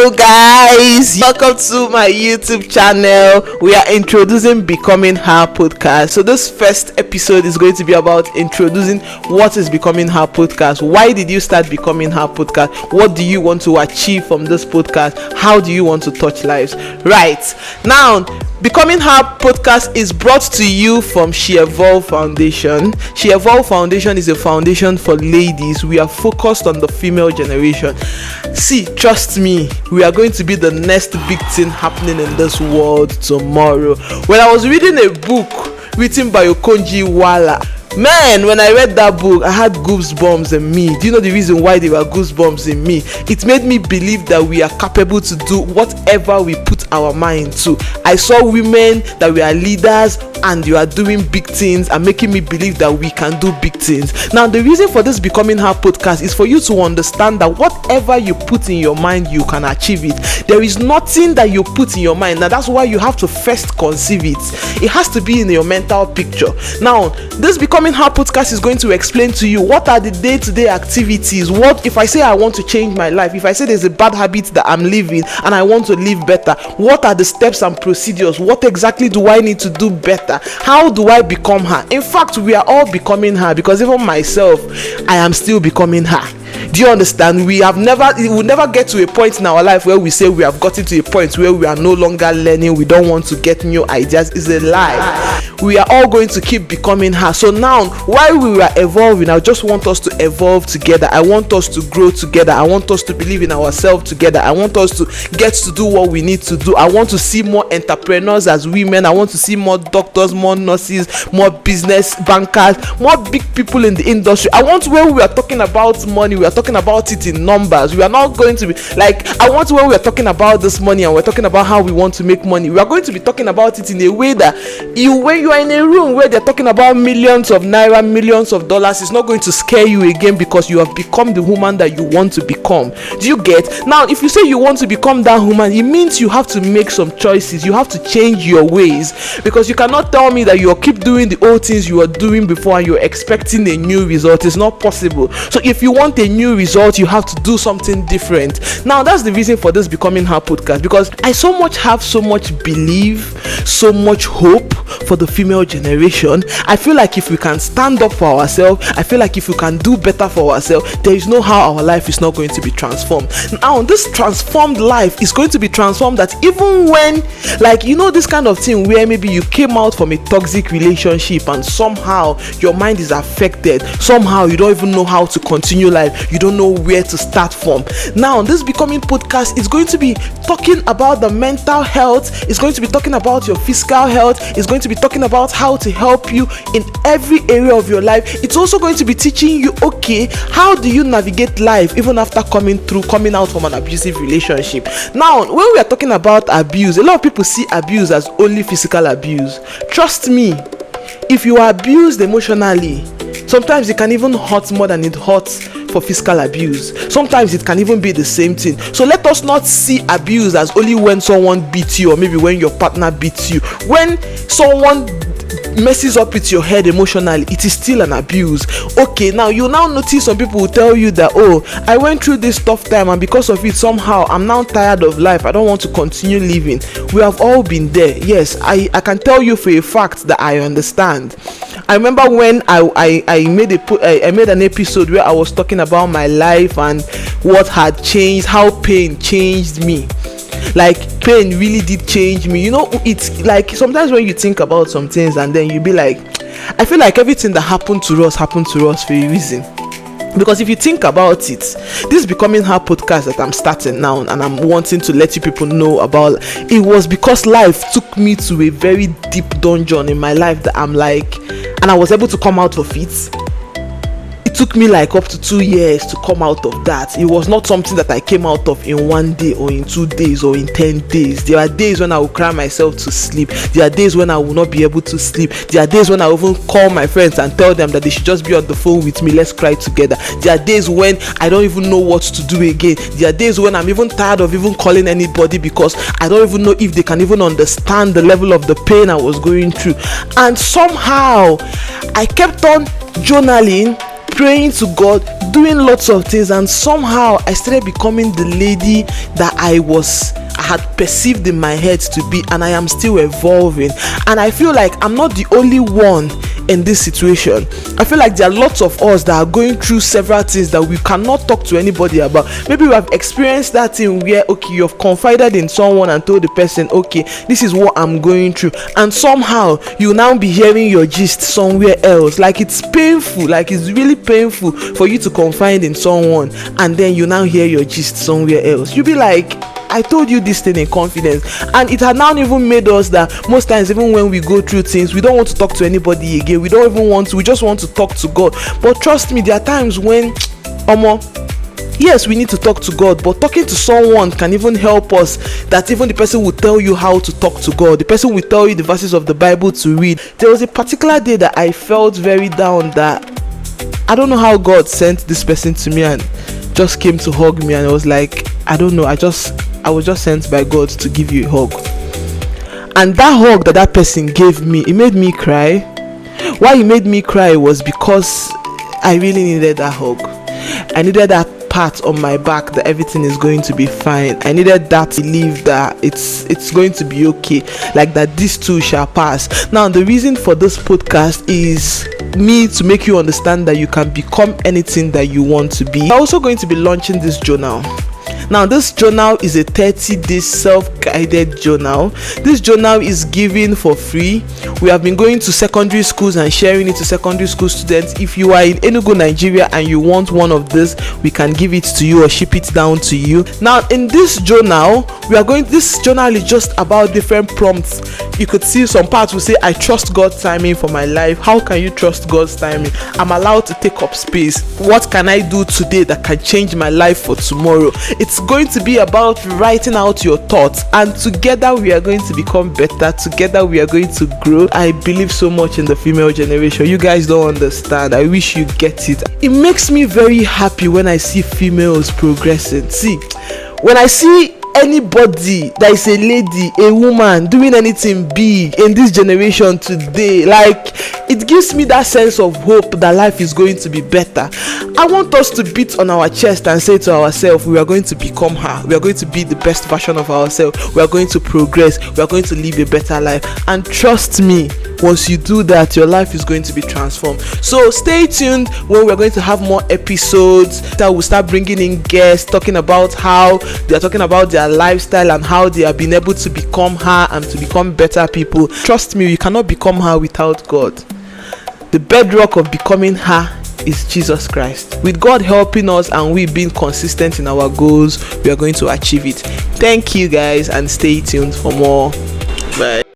Hello guys, welcome to my YouTube channel. We are introducing Becoming Her podcast. So this first episode is going to be about introducing what is Becoming Her podcast. Why did you start Becoming Her podcast? What do you want to achieve from this podcast? How do you want to touch lives? Right now, Becoming Her podcast is brought to you from She Evolve Foundation. She Evolve Foundation is a foundation for ladies. We are focused on the female generation. See, trust me, we are going to be the next big thing happening in this world tomorrow. When I was reading a book written by Okonji Iweala, man, when I read that book, I had goosebumps in me. Do you know the reason why there were goosebumps in me? It made me believe that we are capable to do whatever we put our mind to. I saw women that we are leaders and you are doing big things and making me believe that we can do big things. Now, the reason for this Becoming Her podcast is for you to understand that whatever you put in your mind, you can achieve it. There is nothing that you put in your mind. Now, that's why you have to first conceive it. It has to be in your mental picture. Now, this Becoming Her podcast is going to explain to you what are the day-to-day activities. What if I say I want to change my life, if I say there's a bad habit that I'm living and I want to live better, what are the steps and procedures? What exactly do I need to do better? How do I become her? In fact, we are all becoming her, because even myself, I am still becoming her. Do you understand? We will never get to a point in our life where we say we have gotten to a point where we are no longer learning, we don't want to get new ideas. It's a lie. We are all going to keep becoming her. So now, while we are evolving, I just want us to evolve together. I want us to grow together. I want us to believe in ourselves together. I want us to get to do what we need to do. I want to see more entrepreneurs as women. I want to see more doctors, more nurses, more business bankers, more big people in the industry. I want, when we are talking about money, we are talking about it in numbers. We are not going to be like, I want, when we are talking about this money and we're talking about how we want to make money, we are going to be talking about it in a way that when you are in a room where they're talking about millions of naira, millions of dollars, it's not going to scare you again, because you have become the woman that you want to become. Do you get? Now, if you say you want to become that woman, it means you have to make some choices. You have to change your ways, because you cannot tell me that you'll keep doing the old things you were doing before and you're expecting a new result. It's not possible. So if you want a new result, you have to do something different. Now, that's the reason for this Becoming Her podcast, because I have so much belief, so much hope for the female generation. I feel like if we can stand up for ourselves, I feel like if we can do better for ourselves, there is no how our life is not going to be transformed. Now, this transformed life is going to be transformed, that even when, like, you know, this kind of thing where maybe you came out from a toxic relationship and somehow your mind is affected, somehow you don't even know how to continue life, you don't know where to start from. Now, this Becoming podcast is going to be talking about the mental health, it's going to be talking about your physical health, it's going to be talking about how to help you in every area of your life. It's also going to be teaching you, okay, how do you navigate life even after coming out from an abusive relationship. Now, when we are talking about abuse, a lot of people see abuse as only physical abuse. Trust me, if you are abused emotionally, sometimes it can even hurt more than it hurts for physical abuse. Sometimes it can even be the same thing. So let us not see abuse as only when someone beats you, or maybe when your partner beats you. When someone messes up with your head emotionally, it is still an abuse. Okay, now you now notice some people will tell you that, oh, I went through this tough time and because of it somehow I'm now tired of life, I don't want to continue living. We have all been there. Yes, I can tell you for a fact that I understand. I remember when I made an episode where I was talking about my life and what had changed, how pain changed me. Like, pain really did change me. You know, it's like sometimes when you think about some things and then you be like, I feel like everything that happened to us for a reason. Because if you think about it, this Becoming Her podcast that I'm starting now and I'm wanting to let you people know about, it was because life took me to a very deep dungeon in my life that I'm like, and I was able to come out of it. It took me like up to 2 years to come out of that. It was not something that I came out of in 1 day or in 2 days or in 10 days. There are days when I will cry myself to sleep. There are days when I will not be able to sleep. There are days when I will even call my friends and tell them that they should just be on the phone with me, let's cry together. There are days when I don't even know what to do again. There are days when I'm even tired of even calling anybody, because I don't even know if they can even understand the level of the pain I was going through. And somehow I kept on journaling, praying to God, doing lots of things, and somehow I started becoming the lady that I had perceived in my head to be, and I am still evolving. And I feel like I'm not the only one in this situation. I feel like there are lots of us that are going through several things that we cannot talk to anybody about. Maybe we have experienced that thing where, okay, you have confided in someone and told the person, okay, this is what I'm going through, and somehow you now be hearing your gist somewhere else. Like, it's painful, like it's really painful for you to confide in someone and then you now hear your gist somewhere else. You be like, I told you this thing in confidence. And it had now even made us that most times, even when we go through things, we don't want to talk to anybody again. We just want to talk to God. But trust me, there are times when yes, we need to talk to God, but talking to someone can even help us, that even the person will tell you how to talk to God. The person will tell you the verses of the Bible to read. There was a particular day that I felt very down, that I don't know how God sent this person to me and just came to hug me, and I was like, I don't know, I was just sent by God to give you a hug. And that hug that person gave me, it made me cry. Why it made me cry was because I really needed that hug. I needed that pat on my back that everything is going to be fine. I needed that belief that it's going to be okay, like that this too shall pass. Now, the reason for this podcast is me to make you understand that you can become anything that you want to be. I'm also going to be launching this journal. Now, this journal is a 30-day self-guided journal. This journal is given for free. We have been going to secondary schools and sharing it to secondary school students. If you are in Enugu, Nigeria, and you want one of this, we can give it to you or ship it down to you. Now, in this journal, this journal is just about different prompts. You could see some parts will say, I trust God's timing for my life. How can you trust God's timing? I'm allowed to take up space. What can I do today that can change my life for tomorrow? It's going to be about writing out your thoughts, and together we are going to become better. Together we are going to grow. I believe so much in the female generation. You guys don't understand. I wish you get it. It makes me very happy when I see females progressing. See, when I see anybody that is a lady, a woman doing anything big in this generation today, like, it gives me that sense of hope that life is going to be better. I want us to beat on our chest and say to ourselves, we are going to become her. We are going to be the best version of ourselves. We are going to progress. We are going to live a better life. And trust me, once you do that, your life is going to be transformed. So stay tuned when we're going to have more episodes that will start bringing in guests, talking about how they are talking about their lifestyle and how they have been able to become her and to become better people. Trust me, you cannot become her without God. The bedrock of becoming her is Jesus Christ. With God helping us and we being consistent in our goals, we are going to achieve it. Thank you guys, and stay tuned for more. Bye.